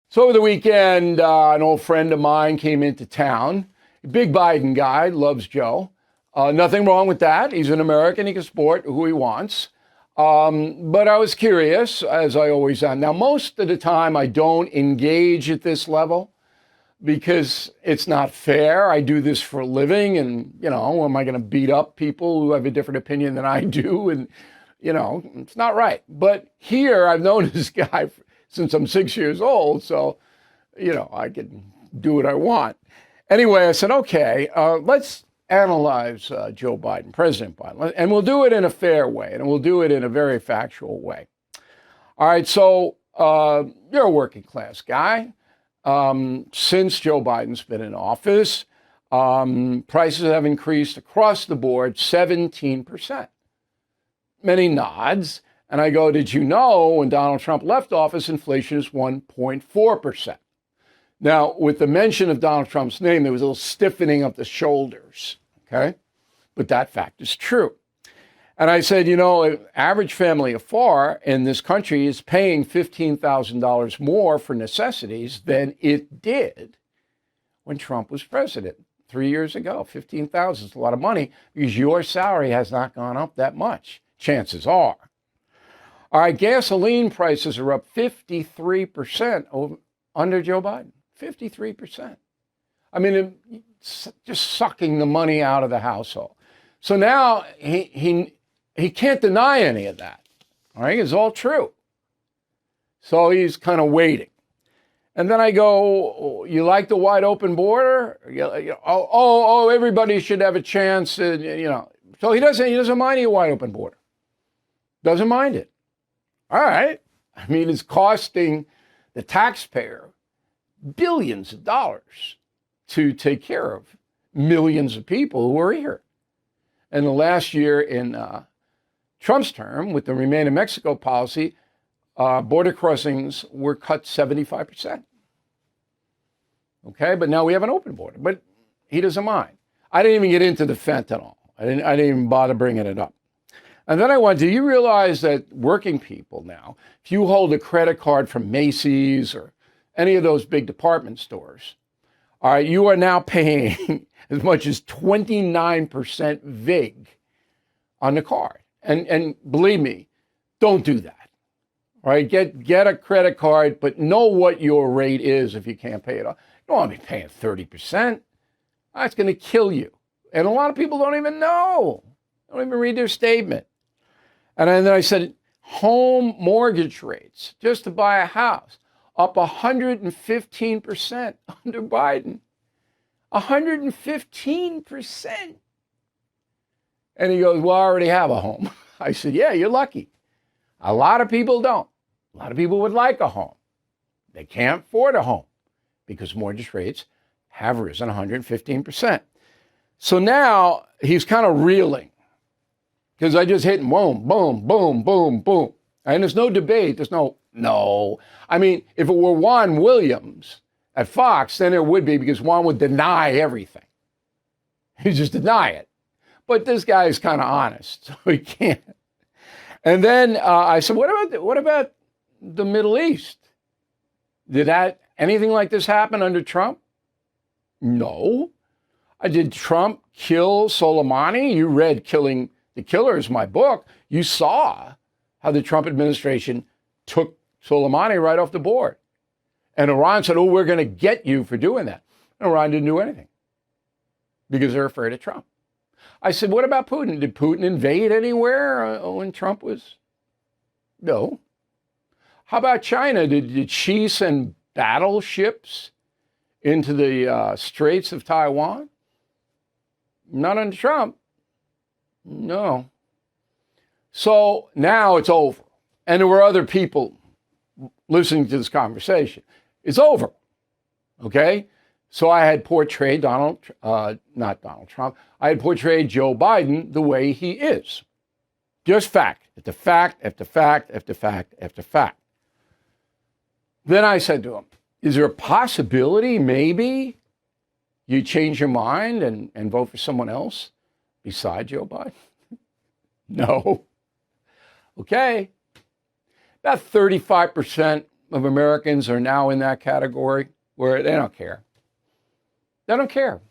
So over the weekend, an old friend of mine came into town. A big Biden guy, loves Joe. Nothing wrong with that. He's an American. He can support who he wants. But I was curious, as I always am. Now, most of the time, I don't engage at this level because it's not fair. I do this for a living. And, am I going to beat up people who have a different opinion than I do? And, it's not right. But here, I've known this guy since I'm 6 years old. So, I can do what I want. Anyway, I said, okay, let's analyze Joe Biden, President Biden, and we'll do it in a fair way, and we'll do it in a very factual way. All right, so you're a working class guy. Since Joe Biden's been in office, prices have increased across the board 17%. Many nods. And I go, did you know when Donald Trump left office, inflation is 1.4%? Now, with the mention of Donald Trump's name, there was a little stiffening of the shoulders, okay? But that fact is true. And I said, an average family of four in this country is paying $15,000 more for necessities than it did when Trump was president 3 years ago. $15,000 is a lot of money because your salary has not gone up that much, chances are. All right, gasoline prices are up 53% under Joe Biden. 53%. I mean, it's just sucking the money out of the household. So now he can't deny any of that. All right, it's all true. So he's kind of waiting. And then I go, you like the wide open border? Everybody should have a chance. So he doesn't mind a wide open border. Doesn't mind it. All right. I mean, it's costing the taxpayer billions of dollars to take care of millions of people who are here. And the last year in Trump's term, with the Remain in Mexico policy, border crossings were cut 75%. Okay, but now we have an open border. But he doesn't mind. I didn't even get into the fentanyl. I didn't even bother bringing it up. And then I went, do you realize that working people now, if you hold a credit card from Macy's or any of those big department stores, all right, you are now paying as much as 29% VIG on the card. And believe me, don't do that. All right, get a credit card, but know what your rate is if you can't pay it off. You don't want to be paying 30%. That's going to kill you. And a lot of people don't even know. Don't even read their statement. And then I said, home mortgage rates, just to buy a house, up 115% under Biden. 115%. And he goes, well, I already have a home. I said, yeah, you're lucky. A lot of people don't. A lot of people would like a home. They can't afford a home because mortgage rates have risen 115%. So now he's kind of reeling because I just hit boom, boom, boom, boom, boom. And there's no debate. There's no. I mean, if it were Juan Williams at Fox, then there would be, because Juan would deny everything. He'd just deny it. But this guy is kind of honest, so he can't. And then I said, what about the Middle East? Did anything like this happen under Trump? No. Did Trump kill Soleimani? You read Killing the Killers, my book. You saw how the Trump administration took Soleimani right off the board. And Iran said, we're going to get you for doing that. And Iran didn't do anything because they're afraid of Trump. I said, what about Putin? Did Putin invade anywhere when Trump was? No. How about China? Did Xi send battleships into the Straits of Taiwan? Not under Trump. No. So now it's over. And there were other people listening to this conversation. It's over. Okay? So I had portrayed not Donald Trump. I had portrayed Joe Biden the way he is. Just fact, after fact, after fact, after fact, after fact. Then I said to him, is there a possibility maybe you change your mind and vote for someone else besides Joe Biden? No. Okay. About 35% of Americans are now in that category where they don't care. They don't care.